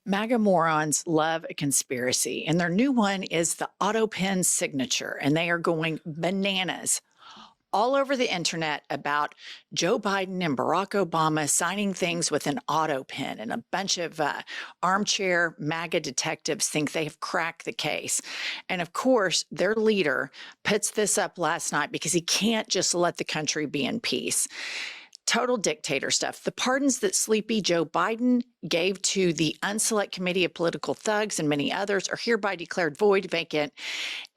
MAGA morons love a conspiracy, and their new one is the Autopen signature, and they are going bananas all over the internet about Joe Biden and Barack Obama signing things with an auto pen, and a bunch of armchair MAGA detectives think they have cracked the case. And of course, their leader puts this up last night because he can't just let the country be in peace. Total dictator stuff. The pardons that sleepy Joe Biden gave to the unselect committee of political thugs and many others are hereby declared void, vacant,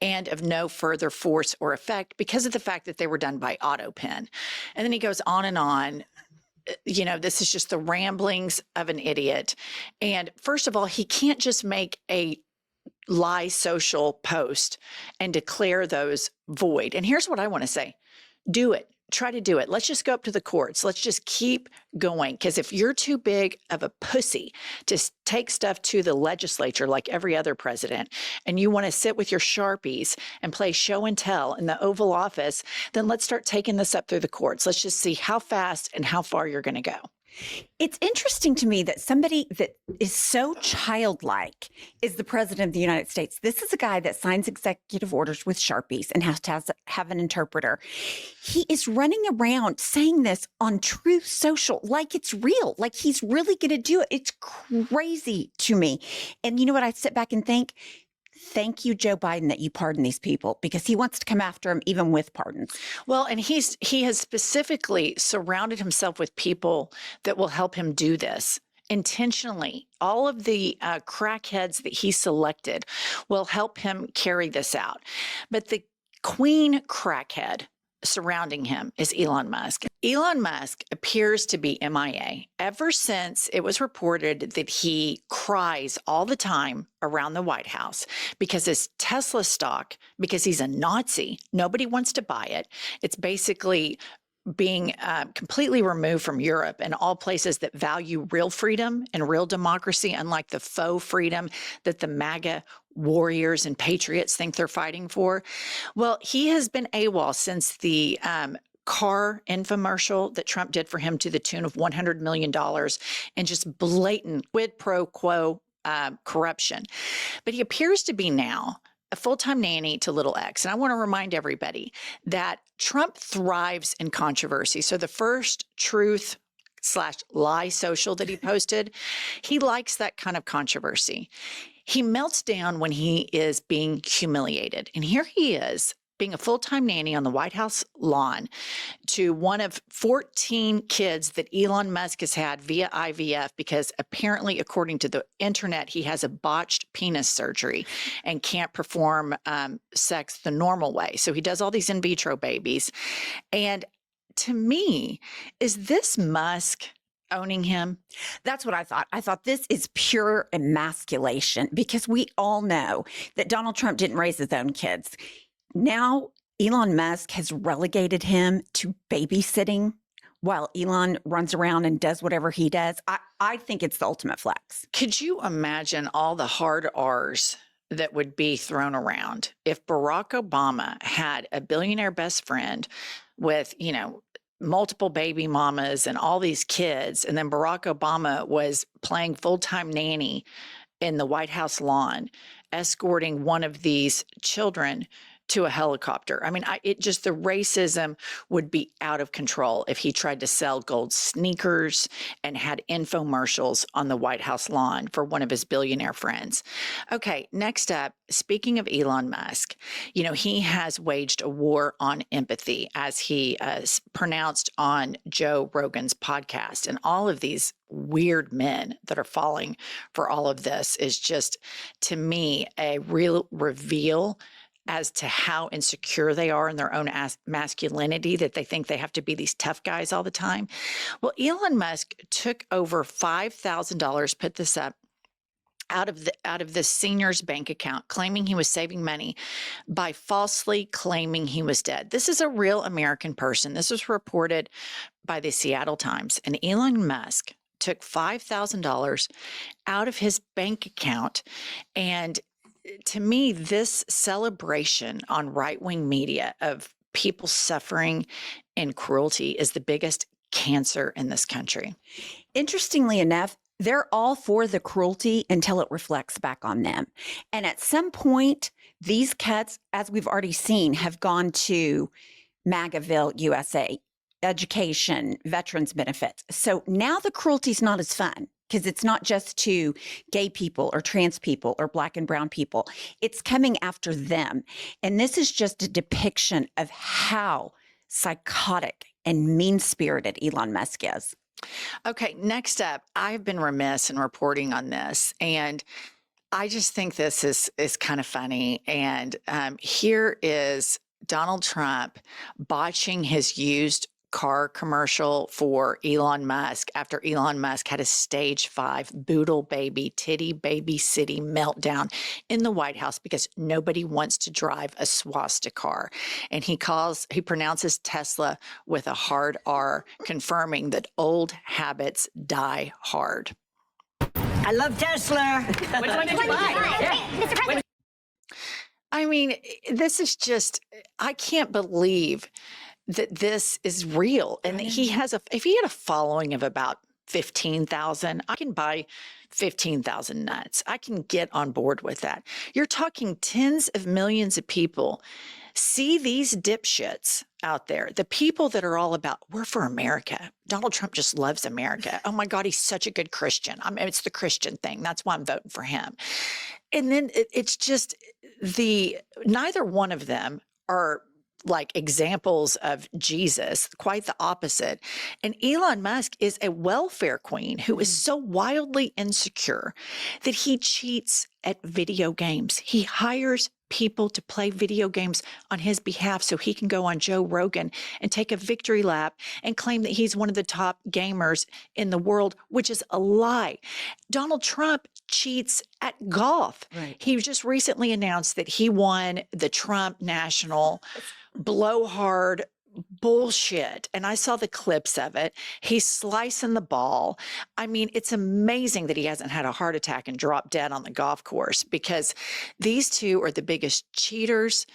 and of no further force or effect because of the fact that they were done by Autopen. And then he goes on and on. You know, this is just the ramblings of an idiot. And first of all, he can't just make a lie social post and declare those void. And here's what I want to say. Do it. Try to do it. Let's just go up to the courts. Let's just keep going. Because if you're too big of a pussy to take stuff to the legislature like every other president, and you want to sit with your Sharpies and play show and tell in the Oval Office, then let's start taking this up through the courts. Let's just see how fast and how far you're going to go. It's interesting to me that somebody that is so childlike is the president of the United States. This is a guy that signs executive orders with Sharpies and has to have an interpreter. He is running around saying this on Truth Social like it's real, like he's really going to do it. It's crazy to me. And you know what? I sit back and think, thank you, Joe Biden, that you pardon these people, because he wants to come after them even with pardons. Well, and he has specifically surrounded himself with people that will help him do this intentionally. All of the crackheads that he selected will help him carry this out. But the queen crackhead surrounding him is Elon Musk. Elon Musk appears to be MIA ever since it was reported that he cries all the time around the White House because his Tesla stock, because he's a Nazi, nobody wants to buy it. It's basically being completely removed from Europe and all places that value real freedom and real democracy, unlike the faux freedom that the MAGA warriors and patriots think they're fighting for. Well, he has been AWOL since the car infomercial that Trump did for him to the tune of $100 million and just blatant quid pro quo corruption. But he appears to be now a full-time nanny to little X. And I want to remind everybody that Trump thrives in controversy. So the first truth/lie social that he posted, he likes that kind of controversy. He melts down when he is being humiliated. And here he is being a full-time nanny on the White House lawn to one of 14 kids that Elon Musk has had via IVF, because apparently, according to the internet, he has a botched penis surgery and can't perform sex the normal way. So he does all these in vitro babies. And to me, is this Musk owning him? That's what I thought. I thought this is pure emasculation, because we all know that Donald Trump didn't raise his own kids. Now, Elon Musk has relegated him to babysitting while Elon runs around and does whatever he does. I think it's the ultimate flex. Could you imagine all the hard R's that would be thrown around if Barack Obama had a billionaire best friend with, you know, multiple baby mamas and all these kids, and then Barack Obama was playing full-time nanny in the White House lawn, escorting one of these children to a helicopter. I mean, the racism would be out of control if he tried to sell gold sneakers and had infomercials on the White House lawn for one of his billionaire friends. Okay, next up, speaking of Elon Musk, you know, he has waged a war on empathy, as he pronounced on Joe Rogan's podcast. And all of these weird men that are falling for all of this is just, to me, a real reveal as to how insecure they are in their own masculinity, that they think they have to be these tough guys all the time. Well, Elon Musk took over $5,000, put this up, out of the senior's bank account, claiming he was saving money by falsely claiming he was dead. This is a real American person. This was reported by the Seattle Times. And Elon Musk took $5,000 out of his bank account. And to me, this celebration on right-wing media of people suffering in cruelty is the biggest cancer in this country. Interestingly enough, They're all for the cruelty until it reflects back on them. And at some point, these cuts, as we've already seen, have gone to MAGAville USA, education, veterans benefits. So now the cruelty is not as fun because it's not just to gay people or trans people or Black and brown people. It's coming after them. And this is just a depiction of how psychotic and mean-spirited Elon Musk is. Okay, next up, I've been remiss in reporting on this, and I just think this is kind of funny. And here is Donald Trump botching his used car commercial for Elon Musk after Elon Musk had a stage 5 boodle baby, titty baby city meltdown in the White House because nobody wants to drive a swastika car. And he pronounces Tesla with a hard R, confirming that old habits die hard. I love Tesla. Which one did you buy? I mean, this is just, I can't believe that this is real. And that he has if he had a following of about 15,000, I can buy 15,000 nuts. I can get on board with that. You're talking tens of millions of people. See these dipshits out there, the people that are all about, we're for America. Donald Trump just loves America. Oh my God, he's such a good Christian. I mean, it's the Christian thing. That's why I'm voting for him. And then it's just neither one of them are like examples of Jesus, quite the opposite. And Elon Musk is a welfare queen who is so wildly insecure that he cheats at video games. He hires people to play video games on his behalf so he can go on Joe Rogan and take a victory lap and claim that he's one of the top gamers in the world, which is a lie. Donald Trump cheats at golf. Right. He just recently announced that he won the Trump National blowhard bullshit. And I saw the clips of it. He's slicing the ball. I mean, it's amazing that he hasn't had a heart attack and dropped dead on the golf course, because these two are the biggest cheaters,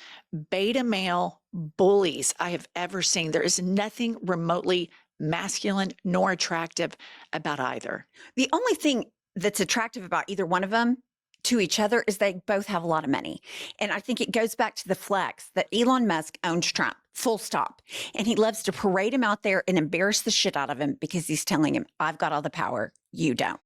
beta male bullies I have ever seen. There is nothing remotely masculine nor attractive about either. The only thing that's attractive about either one of them to each other is they both have a lot of money. And I think it goes back to the flex that Elon Musk owns Trump, full stop. And he loves to parade him out there and embarrass the shit out of him because he's telling him, I've got all the power, you don't.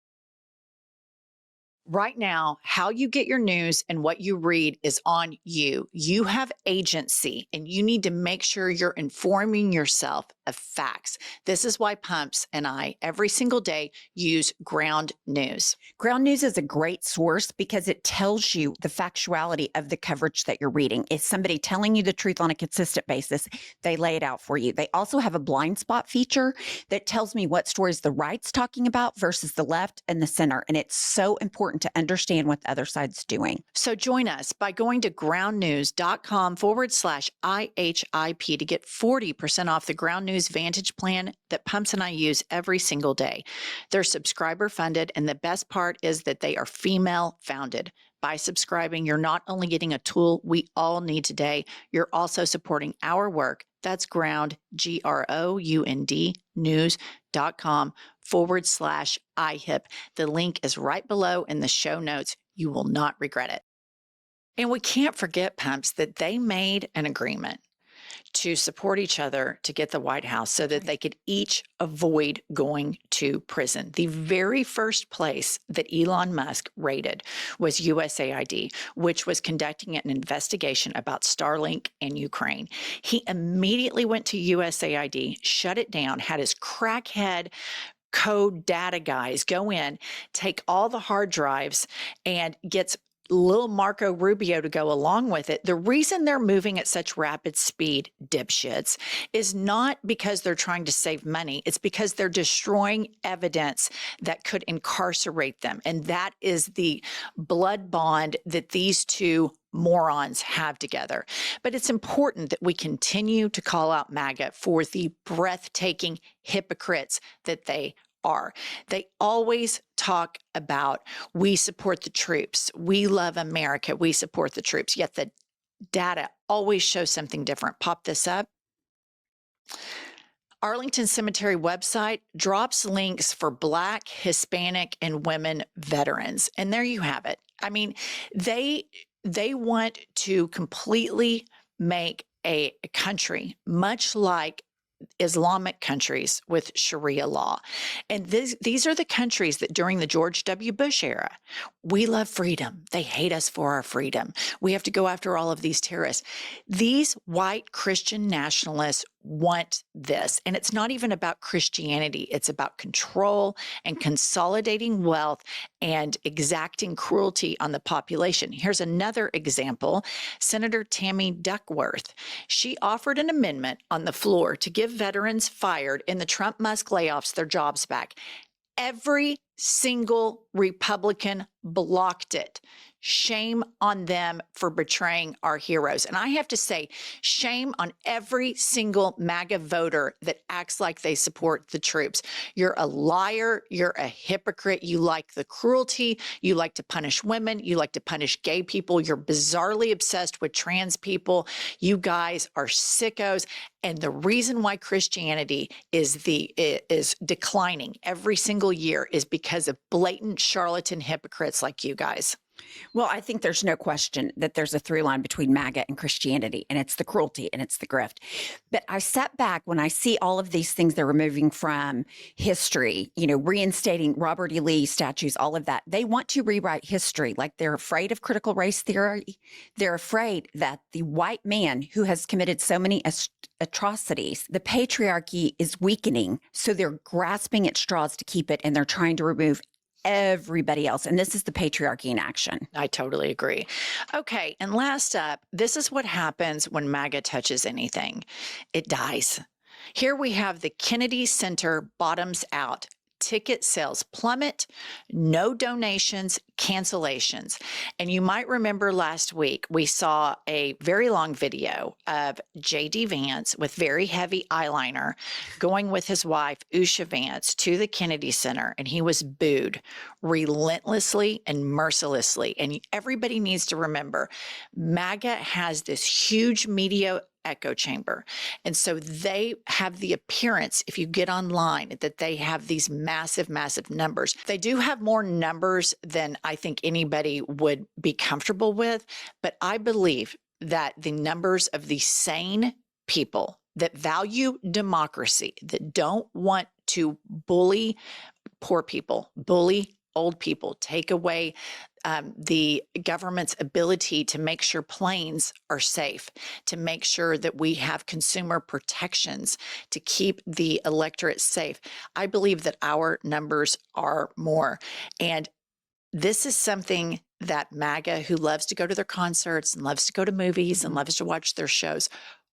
Right now, how you get your news and what you read is on you. You have agency, and you need to make sure you're informing yourself of facts. This is why Pumps and I, every single day, use Ground News. Ground News is a great source because it tells you the factuality of the coverage that you're reading. Is somebody telling you the truth on a consistent basis? They lay it out for you. They also have a blind spot feature that tells me what stories the right's talking about versus the left and the center. And it's so important to understand what the other side's doing. So join us by going to groundnews.com/IHIP to get 40% off the Ground News Vantage plan that Pumps and I use every single day. They're subscriber funded, and the best part is that they are female founded. By subscribing, you're not only getting a tool we all need today, you're also supporting our work. That's Ground, GROUND, news.com/IHIP. The link is right below in the show notes. You will not regret it. And we can't forget, Pumps, that they made an agreement to support each other to get the White House so that they could each avoid going to prison. The very first place that Elon Musk raided was USAID, which was conducting an investigation about Starlink in Ukraine. He immediately went to USAID, shut it down, had his crackhead code data guys go in, take all the hard drives, and gets little Marco Rubio to go along with it. The reason they're moving at such rapid speed, dipshits, is not because they're trying to save money. It's because they're destroying evidence that could incarcerate them. And that is the blood bond that these two morons have together. But it's important that we continue to call out MAGA for the breathtaking hypocrites that they are. They always talk about, we support the troops, we love America, we support the troops, yet the data always shows something different. Pop this up. Arlington Cemetery website drops links for Black, Hispanic, and women veterans. And there you have it. I mean, they want to completely make a country much like Islamic countries with Sharia law. And these are the countries that during the George W. Bush era, we love freedom. They hate us for our freedom. We have to go after all of these terrorists. These white Christian nationalists want this. And it's not even about Christianity. It's about control and consolidating wealth and exacting cruelty on the population. Here's another example. Senator Tammy Duckworth, she offered an amendment on the floor to give veterans fired in the Trump-Musk layoffs their jobs back. Every single Republican blocked it. Shame on them for betraying our heroes. And I have to say, shame on every single MAGA voter that acts like they support the troops. You're a liar. You're a hypocrite. You like the cruelty. You like to punish women. You like to punish gay people. You're bizarrely obsessed with trans people. You guys are sickos. And the reason why Christianity is declining every single year is because of blatant charlatan hypocrites like you guys. Well, I think there's no question that there's a through line between MAGA and Christianity, and it's the cruelty and it's the grift. But I sat back when I see all of these things they're removing from history, reinstating Robert E. Lee statues, all of that. They want to rewrite history. Like they're afraid of critical race theory. They're afraid that the white man who has committed so many atrocities, the patriarchy is weakening. So they're grasping at straws to keep it, and they're trying to remove everybody else. And this is the patriarchy in action. I totally agree. Okay. And last up, this is what happens when MAGA touches anything. It dies. Here we have the Kennedy Center bottoms out. Ticket sales plummet, no donations, cancellations. And you might remember last week, we saw a very long video of J.D. Vance with very heavy eyeliner going with his wife, Usha Vance, to the Kennedy Center, and he was booed relentlessly and mercilessly. And everybody needs to remember, MAGA has this huge media echo chamber. And so they have the appearance, if you get online, that they have these massive, massive numbers. They do have more numbers than I think anybody would be comfortable with. But I believe that the numbers of the sane people that value democracy, that don't want to bully poor people, bully old people, take away the government's ability to make sure planes are safe, to make sure that we have consumer protections to keep the electorate safe. I believe that our numbers are more. And this is something that MAGA, who loves to go to their concerts and loves to go to movies and loves to watch their shows,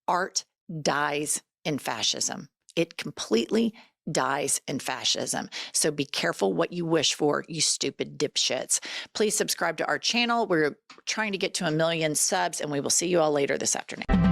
art dies in fascism. It completely dies in fascism. So be careful what you wish for, you stupid dipshits. Please subscribe to our channel. We're trying to get to 1 million subs, and we will see you all later this afternoon.